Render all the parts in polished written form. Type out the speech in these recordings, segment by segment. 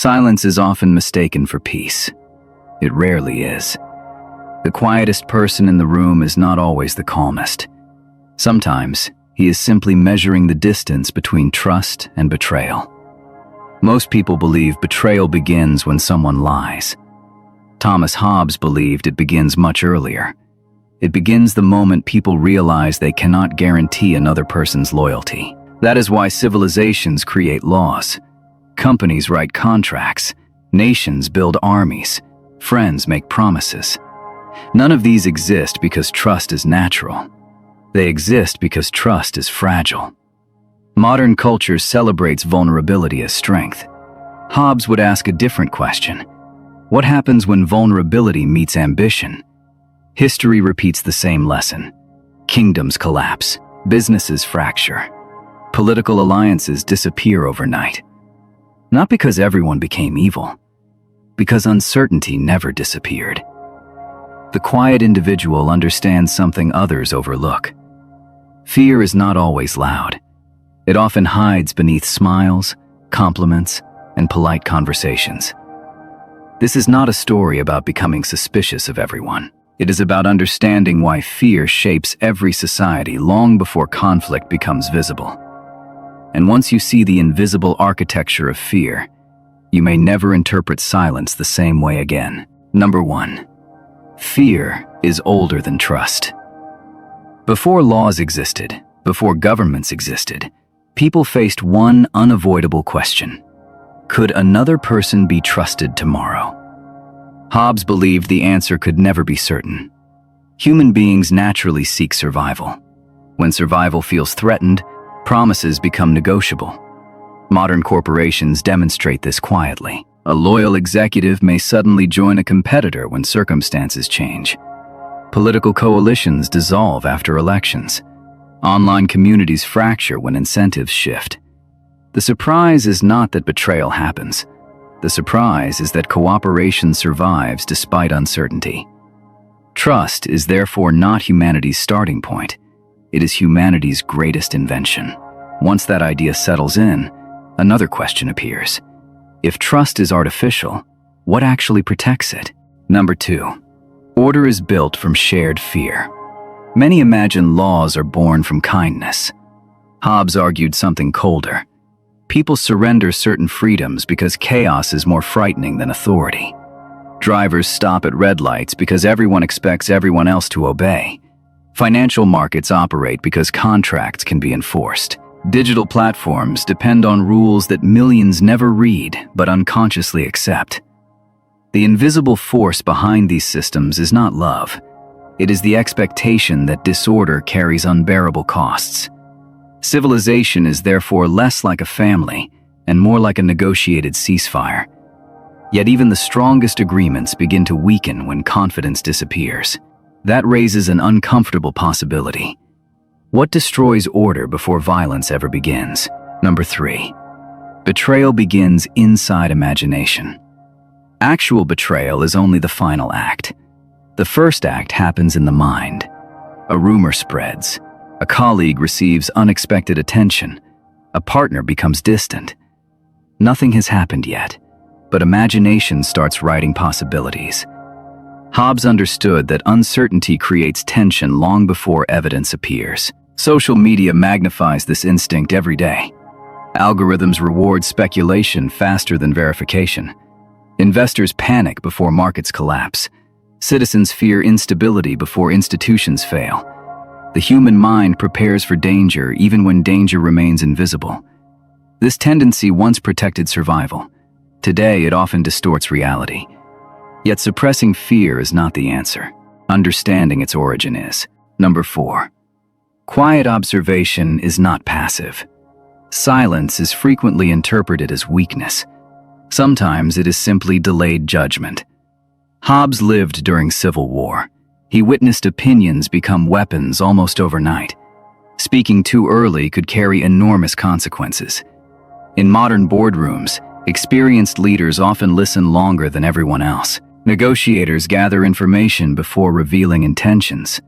Silence is often mistaken for peace. It rarely is. The quietest person in the room is not always the calmest. Sometimes, he is simply measuring the distance between trust and betrayal. Most people believe betrayal begins when someone lies. Thomas Hobbes believed it begins much earlier. It begins the moment people realize they cannot guarantee another person's loyalty. That is why civilizations create laws. Companies write contracts. Nations build armies. Friends make promises. None of these exist because trust is natural. They exist because trust is fragile. Modern culture celebrates vulnerability as strength. Hobbes would ask a different question. What happens when vulnerability meets ambition? History repeats the same lesson. Kingdoms collapse. Businesses fracture. Political alliances disappear overnight. Not because everyone became evil, because uncertainty never disappeared. The quiet individual understands something others overlook. Fear is not always loud. It often hides beneath smiles, compliments, and polite conversations. This is not a story about becoming suspicious of everyone. It is about understanding why fear shapes every society long before conflict becomes visible. And once you see the invisible architecture of fear, you may never interpret silence the same way again. Number 1. Fear is older than trust. Before laws existed, before governments existed, people faced one unavoidable question. Could another person be trusted tomorrow? Hobbes believed the answer could never be certain. Human beings naturally seek survival. When survival feels threatened, promises become negotiable. Modern corporations demonstrate this quietly. A loyal executive may suddenly join a competitor when circumstances change. Political coalitions dissolve after elections. Online communities fracture when incentives shift. The surprise is not that betrayal happens. The surprise is that cooperation survives despite uncertainty. Trust is therefore not humanity's starting point. It is humanity's greatest invention. Once that idea settles in, another question appears. If trust is artificial, what actually protects it? Number 2. Order is built from shared fear. Many imagine laws are born from kindness. Hobbes argued something colder. People surrender certain freedoms because chaos is more frightening than authority. Drivers stop at red lights because everyone expects everyone else to obey. Financial markets operate because contracts can be enforced. Digital platforms depend on rules that millions never read but unconsciously accept. The invisible force behind these systems is not love. It is the expectation that disorder carries unbearable costs. Civilization is therefore less like a family and more like a negotiated ceasefire. Yet even the strongest agreements begin to weaken when confidence disappears. That raises an uncomfortable possibility. What destroys order before violence ever begins? Number 3. Betrayal begins inside imagination. Actual betrayal is only the final act. The first act happens in the mind. A rumor spreads. A colleague receives unexpected attention. A partner becomes distant. Nothing has happened yet, but imagination starts writing possibilities. Hobbes understood that uncertainty creates tension long before evidence appears. Social media magnifies this instinct every day. Algorithms reward speculation faster than verification. Investors panic before markets collapse. Citizens fear instability before institutions fail. The human mind prepares for danger even when danger remains invisible. This tendency once protected survival. Today, it often distorts reality. Yet suppressing fear is not the answer. Understanding its origin is. Number 4. Quiet observation is not passive. Silence is frequently interpreted as weakness. Sometimes it is simply delayed judgment. Hobbes lived during civil war. He witnessed opinions become weapons almost overnight. Speaking too early could carry enormous consequences. In modern boardrooms, experienced leaders often listen longer than everyone else. Negotiators gather information before revealing intentions.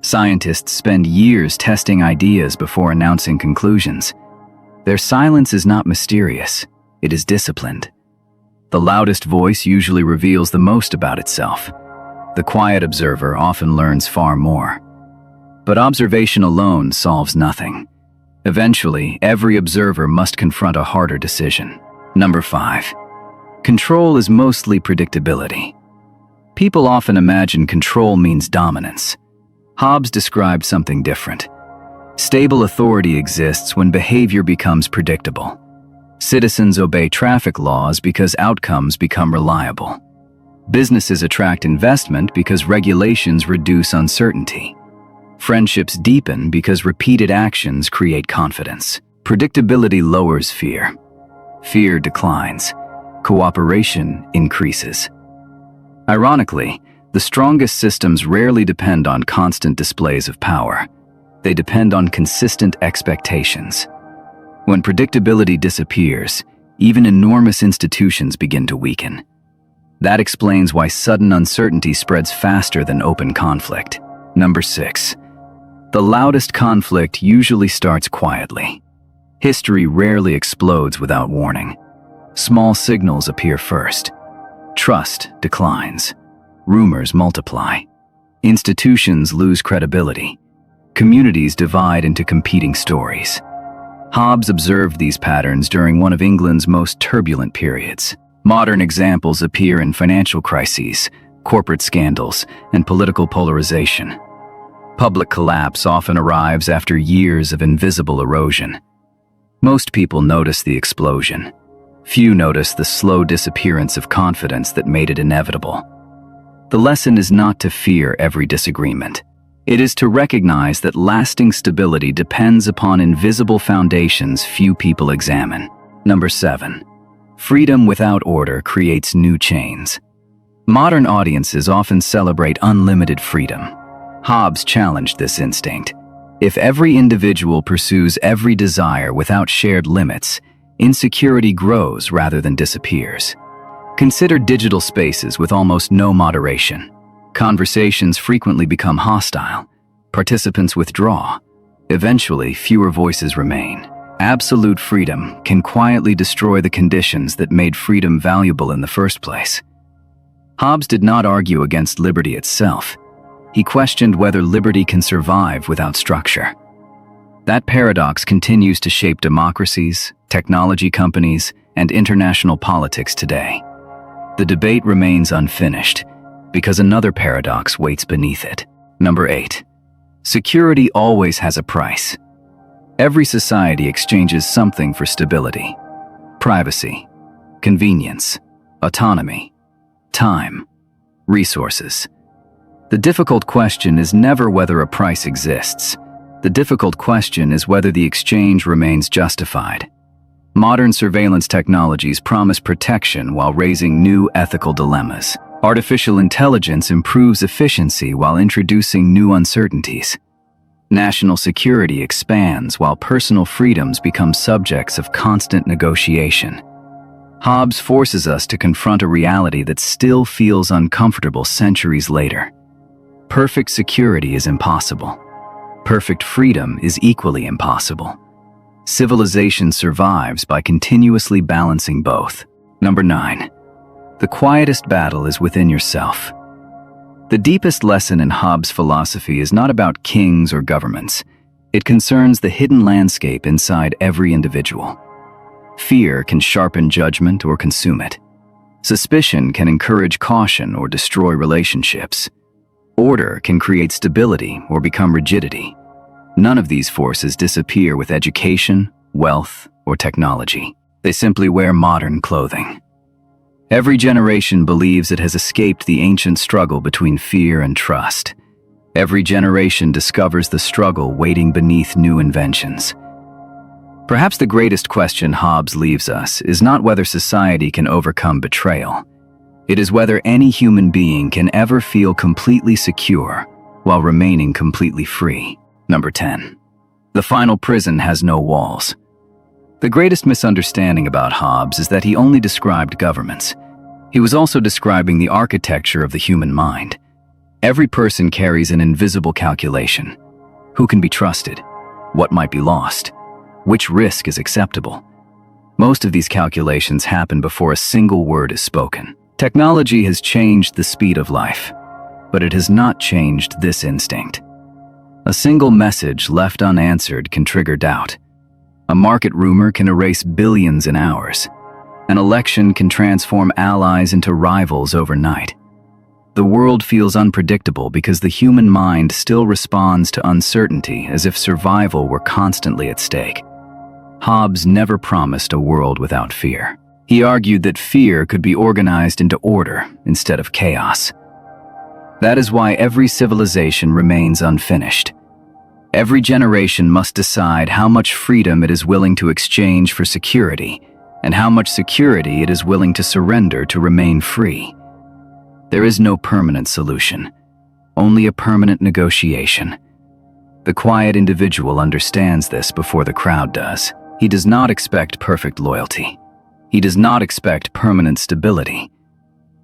Scientists spend years testing ideas before announcing conclusions. Their silence is not mysterious, it is disciplined. The loudest voice usually reveals the most about itself. The quiet observer often learns far more. But observation alone solves nothing. Eventually, every observer must confront a harder decision. Number 5. Control is mostly predictability. People often imagine control means dominance. Hobbes described something different. Stable authority exists when behavior becomes predictable. Citizens obey traffic laws because outcomes become reliable. Businesses attract investment because regulations reduce uncertainty. Friendships deepen because repeated actions create confidence. Predictability lowers fear. Fear declines. Cooperation increases. Ironically, the strongest systems rarely depend on constant displays of power. They depend on consistent expectations. When predictability disappears, even enormous institutions begin to weaken. That explains why sudden uncertainty spreads faster than open conflict. Number 6. The loudest conflict usually starts quietly. History rarely explodes without warning. Small signals appear first. Trust declines. Rumors multiply. Institutions lose credibility. Communities divide into competing stories. Hobbes observed these patterns during one of England's most turbulent periods. Modern examples appear in financial crises, corporate scandals, and political polarization. Public collapse often arrives after years of invisible erosion. Most people notice the explosion. Few notice the slow disappearance of confidence that made it inevitable. The lesson is not to fear every disagreement. It is to recognize that lasting stability depends upon invisible foundations few people examine. Number 7. Freedom without order creates new chains. Modern audiences often celebrate unlimited freedom. Hobbes challenged this instinct. If every individual pursues every desire without shared limits, insecurity grows rather than disappears. Consider digital spaces with almost no moderation. Conversations frequently become hostile. Participants withdraw. Eventually, fewer voices remain. Absolute freedom can quietly destroy the conditions that made freedom valuable in the first place. Hobbes did not argue against liberty itself. He questioned whether liberty can survive without structure. That paradox continues to shape democracies, technology companies, and international politics today. The debate remains unfinished because another paradox waits beneath it. Number 8. Security always has a price. Every society exchanges something for stability: privacy, convenience, autonomy, time, resources. The difficult question is never whether a price exists. The difficult question is whether the exchange remains justified. Modern surveillance technologies promise protection while raising new ethical dilemmas. Artificial intelligence improves efficiency while introducing new uncertainties. National security expands while personal freedoms become subjects of constant negotiation. Hobbes forces us to confront a reality that still feels uncomfortable centuries later. Perfect security is impossible. Perfect freedom is equally impossible. Civilization survives by continuously balancing both. Number 9. The quietest battle is within yourself. The deepest lesson in Hobbes' philosophy is not about kings or governments. It concerns the hidden landscape inside every individual. Fear can sharpen judgment or consume it. Suspicion can encourage caution or destroy relationships. Order can create stability or become rigidity. None of these forces disappear with education, wealth, or technology. They simply wear modern clothing. Every generation believes it has escaped the ancient struggle between fear and trust. Every generation discovers the struggle waiting beneath new inventions. Perhaps the greatest question Hobbes leaves us is not whether society can overcome betrayal. It is whether any human being can ever feel completely secure while remaining completely free. Number 10. The final prison has no walls. The greatest misunderstanding about Hobbes is that he only described governments. He was also describing the architecture of the human mind. Every person carries an invisible calculation. Who can be trusted? What might be lost? Which risk is acceptable? Most of these calculations happen before a single word is spoken. Technology has changed the speed of life, but it has not changed this instinct. A single message left unanswered can trigger doubt. A market rumor can erase billions in hours. An election can transform allies into rivals overnight. The world feels unpredictable because the human mind still responds to uncertainty as if survival were constantly at stake. Hobbes never promised a world without fear. He argued that fear could be organized into order instead of chaos. That is why every civilization remains unfinished. Every generation must decide how much freedom it is willing to exchange for security, and how much security it is willing to surrender to remain free. There is no permanent solution, only a permanent negotiation. The quiet individual understands this before the crowd does. He does not expect perfect loyalty. He does not expect permanent stability.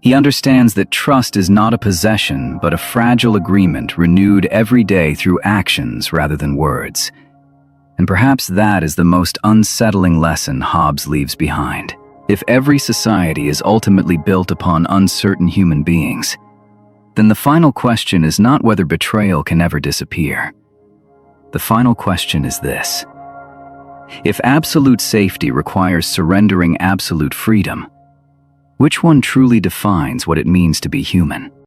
He understands that trust is not a possession, but a fragile agreement renewed every day through actions rather than words. And perhaps that is the most unsettling lesson Hobbes leaves behind. If every society is ultimately built upon uncertain human beings, then the final question is not whether betrayal can ever disappear. The final question is this: if absolute safety requires surrendering absolute freedom, which one truly defines what it means to be human?